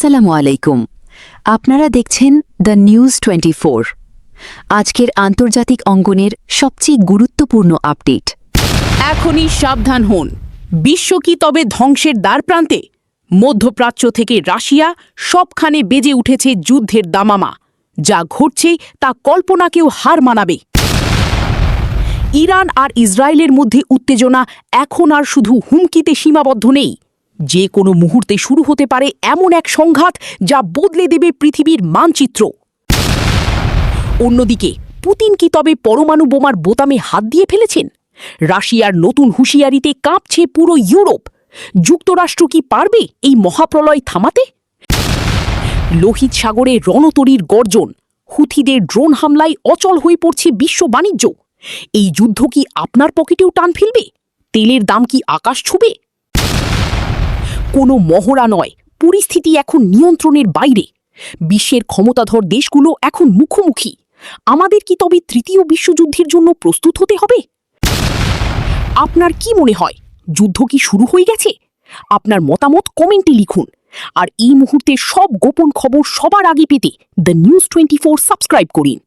আসসালামু আলাইকুম। আপনারা দেখছেন দ্য নিউজ 24। আজকের আন্তর্জাতিক অঙ্গনের সবচেয়ে গুরুত্বপূর্ণ আপডেট। এখনই সাবধান হন, বিশ্ব কি তবে ধ্বংসের দ্বারপ্রান্তে? মধ্যপ্রাচ্য থেকে রাশিয়া সবখানে বেজে উঠেছে যুদ্ধের দামামা। যা ঘটছে তা কল্পনাকেও হার মানাবে। ইরান আর ইসরায়েলের মধ্যে উত্তেজনা এখন আর শুধু হুমকিতে সীমাবদ্ধ নেই, যে কোনো মুহূর্তে শুরু হতে পারে এমন এক সংঘাত যা বদলে দেবে পৃথিবীর মানচিত্র। অন্যদিকে পুতিন কি তবে পরমাণু বোমার বোতামে হাত দিয়ে ফেলেছেন? রাশিয়ার নতুন হুঁশিয়ারিতে কাঁপছে পুরো ইউরোপ। যুক্তরাষ্ট্র কি পারবে এই মহাপ্রলয় থামাতে? লোহিত সাগরে রণতরীর গর্জন, হুথিদের ড্রোন হামলায় অচল হয়ে পড়ছে বিশ্ব বাণিজ্য। এই যুদ্ধ কি আপনার পকেটেও টান ফেলবে? তেলের দাম কি আকাশ ছুবে? কোনো মহড়া নয়, পরিস্থিতি এখন নিয়ন্ত্রণের বাইরে। বিশ্বের ক্ষমতাধর দেশগুলো এখন মুখোমুখি। আমাদের কি তবে তৃতীয় বিশ্বযুদ্ধের জন্য প্রস্তুত হতে হবে? আপনার কি মনে হয়, যুদ্ধ কি শুরু হয়ে গেছে? আপনার মতামত কমেন্টে লিখুন। আর এই মুহূর্তে সব গোপন খবর সবার আগে পেতে দ্য নিউজ 24 সাবস্ক্রাইব করুন।